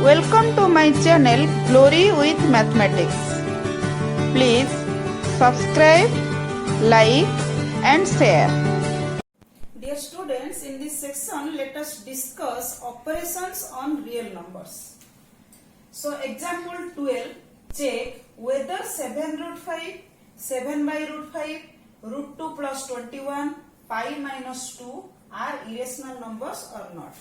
Welcome to my channel Glory with Mathematics. Please subscribe, like and share. Dear students, in this section let us discuss operations on real numbers. So example 12, check whether 7 root 5, 7 by root 5, root 2 plus 21, pi minus 2 are irrational numbers or not.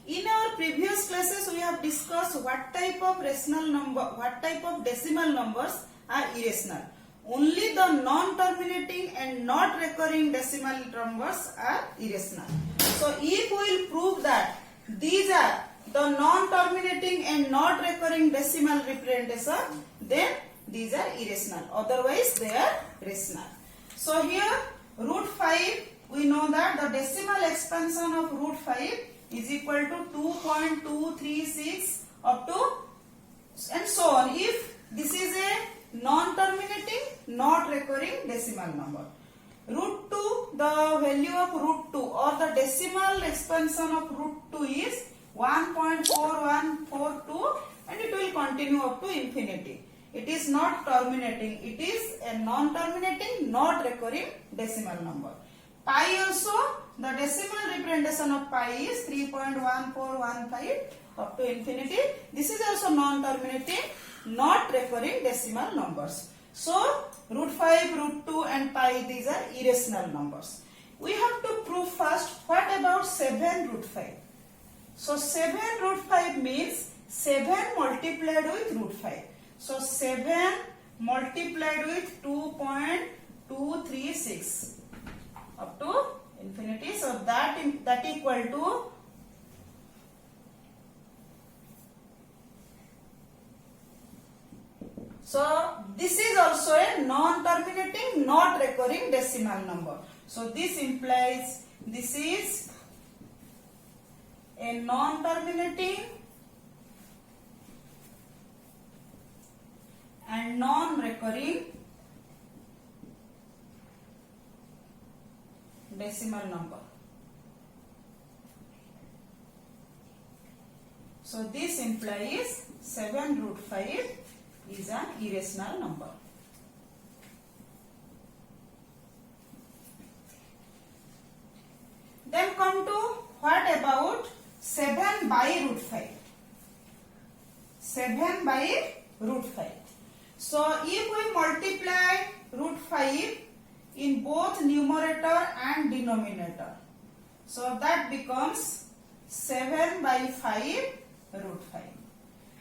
In our previous classes we have discussed what type of decimal numbers are irrational. Only the non-terminating and not recurring decimal numbers are irrational. So if we will prove that these are the non-terminating and not recurring decimal representation, then these are irrational. Otherwise they are rational. So here root 5, we know that the decimal expansion of root 5 is equal to 2.236 up to and so on. If this is a non-terminating, not recurring decimal number. Root 2, the value of root 2 or the decimal expansion of root 2 is 1.4142 and it will continue up to infinity. It is not terminating, it is a non-terminating, not recurring decimal number. Pi also, the decimal representation of pi is 3.1415 up to infinity. This is also non-terminating, not recurring decimal numbers. So, root 5, root 2 and pi, these are irrational numbers. We have to prove first, what about 7 root 5? So, 7 root 5 means 7 multiplied with root 5. So, 7 multiplied with 2.236 up to infinity. So, that equal to so this is also a non-terminating, not recurring decimal number. So this implies this is a non-terminating and non-recurring decimal number. So this implies 7 root 5 is an irrational number. Then come to what about 7 by root 5? 7 by root 5. So if we multiply root 5 in both numerator and denominator, so that becomes 7 by 5 root 5.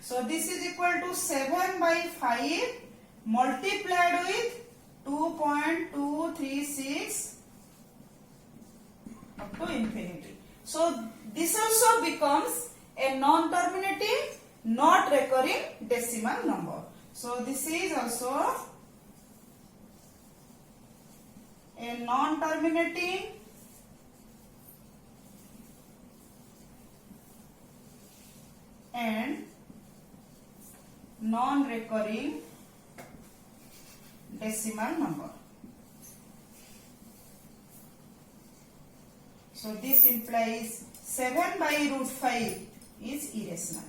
So this is equal to 7 by 5 multiplied with 2.236 up to infinity. So this also becomes a non-terminating, not recurring decimal number. So this is also a non-terminating and non-recurring decimal number. So this implies 7 by root 5 is irrational.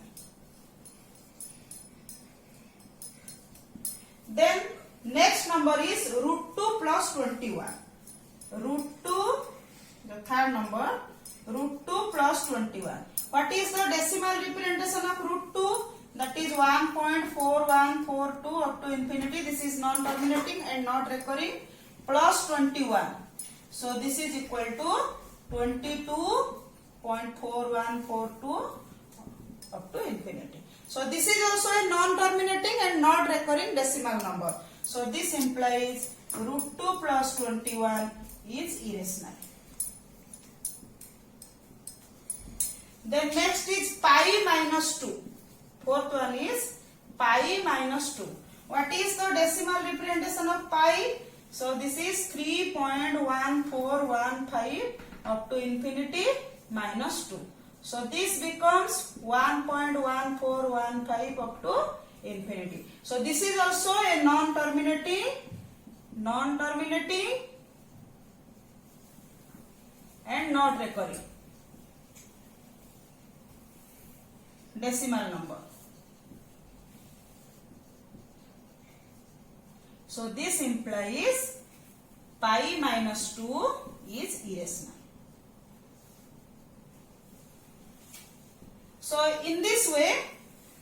Then next number is root 2 plus 21. Root 2, the third number, root 2 plus 21. What is the decimal representation of root 2? That is 1.4142 up to infinity. This is non-terminating and not recurring, plus 21. So this is equal to 22.4142 up to infinity. So this is also a non-terminating and not recurring decimal number. So this implies root 2 plus 21 is irrational. Then next is pi minus 2. Fourth one is pi minus 2. What is the decimal representation of pi? So this is 3.1415 up to infinity minus 2. So this becomes 1.1415 up to infinity. So this is also a non-terminating and not recurring decimal number. So this implies pi minus 2 is irrational. So in this way,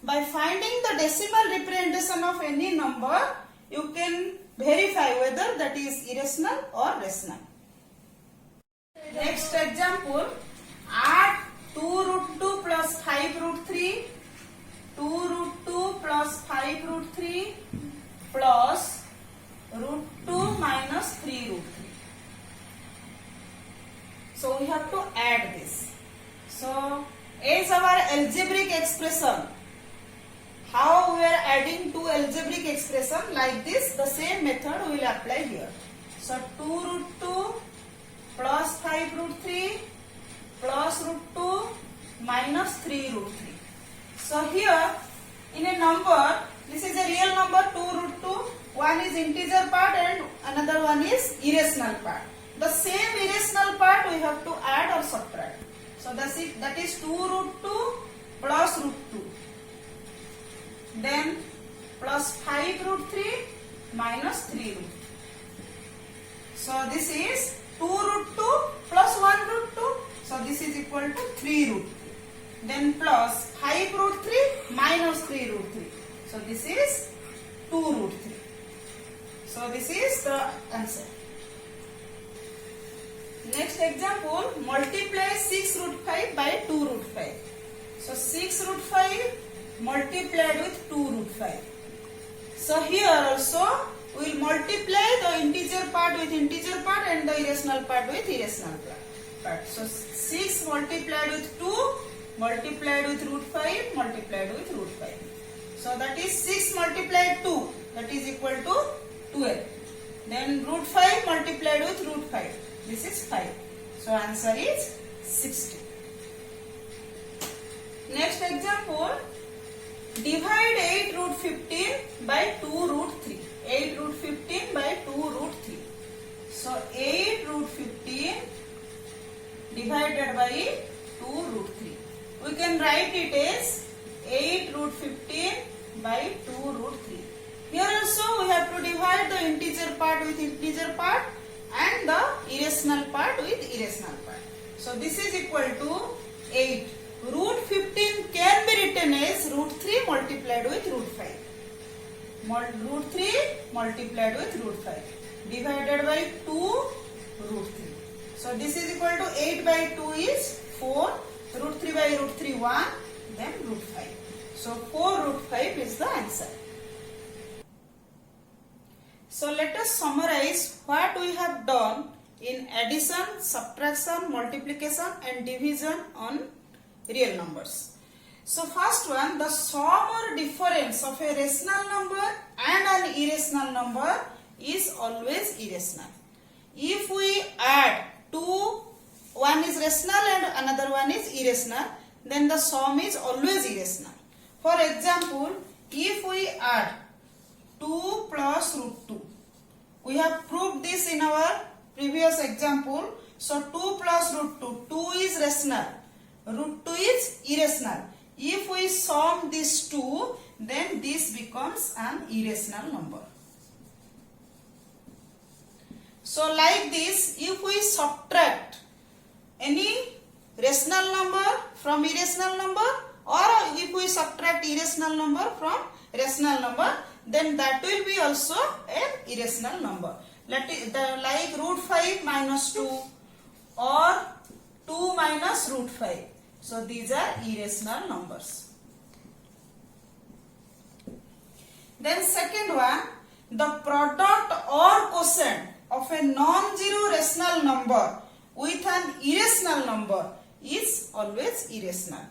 by finding the decimal representation of any number, you can verify whether that is irrational or rational. Next example, add 2 root 2 plus 5 root 3, 2 root 2 plus 5 root 3 plus root 2 minus 3 root 3. So we have to add this. So as our algebraic expression, how we are adding two algebraic expression like this, the same method we will apply here. So 2 root 2 plus 5 root 3 plus root 2 minus 3 root 3. So here in a number, this is a real number 2 root 2, one is integer part and another one is irrational part. The same irrational part we have to add or subtract. So that is 2 root 2 plus root 2. Then plus 5 root 3 minus 3 root 3. So this is 2 root 2 plus 1 root 2. So this is equal to 3 root 2. Then plus 5 root 3 minus 3 root 3. So this is 2 root 3. So this is the answer. Next example, multiply 6 root 5 by 2 root 5. So 6 root 5 multiplied with 2 root 5. So here also we will multiply the integer part with integer part and the irrational part with irrational part. So 6 multiplied with 2 multiplied with root 5 multiplied with root 5. So that is 6 multiplied 2, that is equal to 12. Then root 5 multiplied with root 5. This is 5. So answer is 60. Next example, divide 8 root 15 by 2 root 3. 8 root 15 by 2 root 3. So 8 root 15 divided by 2 root 3. We can write it as 8 root 15 by 2 root 3. Here also we have to divide the integer part with integer part and the irrational part with irrational part. So this is equal to 8. Root 15 can be written as root 3 multiplied with root 5. Root 3 multiplied with root 5 divided by 2 root 3. So this is equal to 8 by 2 is 4. Root 3 by root 3 1. Then root 5. So 4 root 5 is the answer. So let us summarize what we have done in addition, subtraction, multiplication and division on real numbers. So first one, the sum or difference of a rational number and an irrational number is always irrational. If we add two, one is rational and another one is irrational, then the sum is always irrational. For example, if we add 2 plus root 2. We have proved this in our previous example. So 2 plus root 2. 2 is rational. Root 2 is irrational. If we sum these two, then this becomes an irrational number. So like this, if we subtract any rational number from irrational number, or if we subtract irrational number from rational number, then that will be also an irrational number. Like root 5 minus 2 or 2 minus root 5. So these are irrational numbers. Then second one, the product or quotient of a non-zero rational number with an irrational number is always irrational.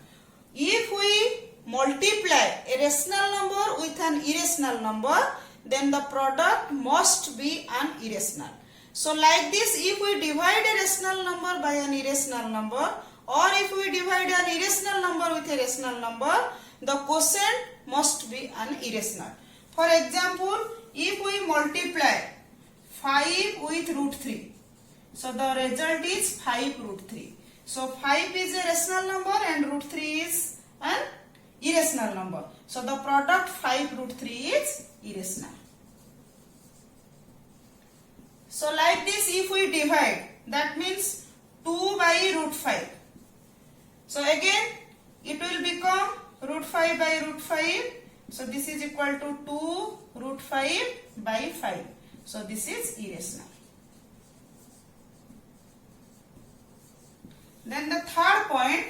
If we multiply a rational number with an irrational number, then the product must be an irrational. So like this, if we divide a rational number by an irrational number, or if we divide an irrational number with a rational number, the quotient must be an irrational. For example, if we multiply 5 with root 3, so the result is 5 root 3. So 5 is a rational number and root 3 is an irrational number. So the product 5 root 3 is irrational. So like this, if we divide, that means 2 by root 5. So again, it will become root 5 by root 5. So this is equal to 2 root 5 by 5. So this is irrational. Then the third point,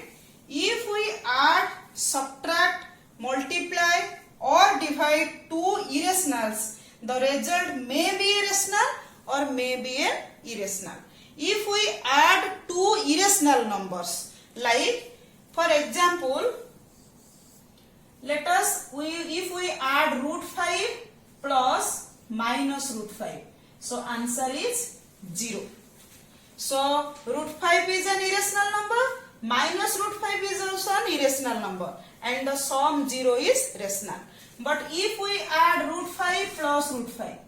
if we add, subtract, multiply or divide two irrationals, the result may be rational or may be an irrational. If we add two irrational numbers, like for example, if we add root 5 plus minus root 5, so answer is 0. So root 5 is an irrational number, minus root 5 is also an irrational number, and the sum 0 is rational. But if we add root 5 plus root 5,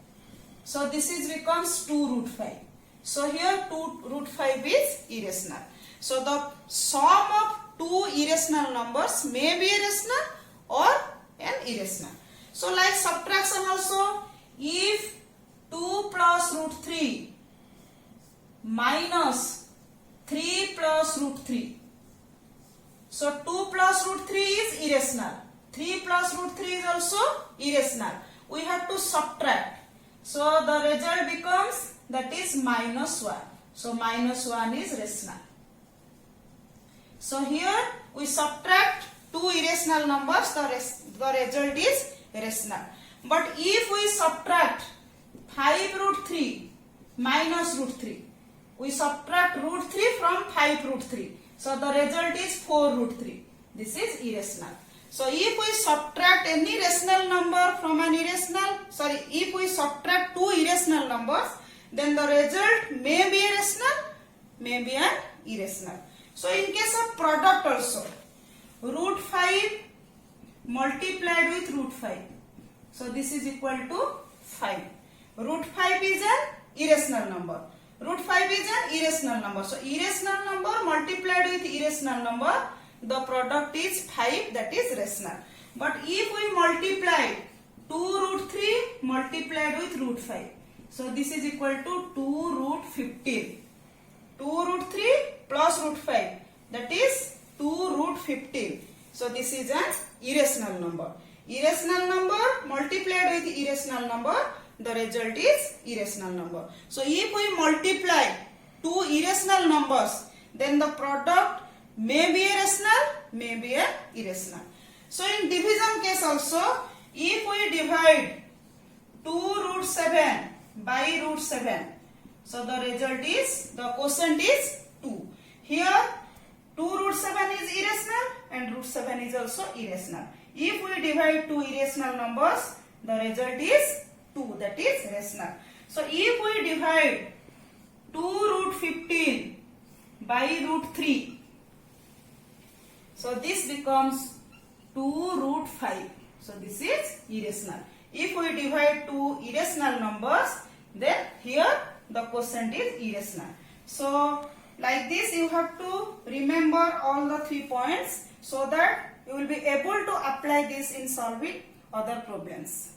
so this is becomes 2 root 5. So here 2 root 5 is irrational. So the sum of two irrational numbers may be rational or an irrational. So like subtraction also, if 2 plus root 3 minus 3 plus root 3. So 2 plus root 3 is irrational. 3 plus root 3 is also irrational. We have to subtract. So the result becomes, that is minus 1. So minus 1 is rational. So here we subtract two irrational numbers, the result is rational. But if we subtract 5 root 3 minus root 3, we subtract root 3 from 5 root 3. So the result is 4 root 3. This is irrational. So if we subtract any rational number from an if we subtract two irrational numbers, then the result may be rational, may be an irrational. So in case of product also, root 5 multiplied with root 5. So this is equal to 5. Root 5 is an irrational number. Root 5 is an irrational number. So irrational number multiplied with irrational number, the product is 5, that is rational. But if we multiply 2 root 3 multiplied with root 5, so this is equal to 2 root 15. 2 root 3 plus root 5, that is 2 root 15. So this is an irrational number. Irrational number multiplied with irrational number, the result is irrational number. So if we multiply two irrational numbers, then the product may be a rational, may be a irrational. So in division case also, if we divide 2 root 7 by root 7, so the result is, the quotient is 2. Here 2 root 7 is irrational and root 7 is also irrational. If we divide two irrational numbers, the result is 2, that is rational. So if we divide 2 root 15 by root 3, so this becomes 2 root 5. So this is irrational. If we divide two irrational numbers, then here the quotient is irrational. So like this you have to remember all the 3 points so that you will be able to apply this in solving other problems.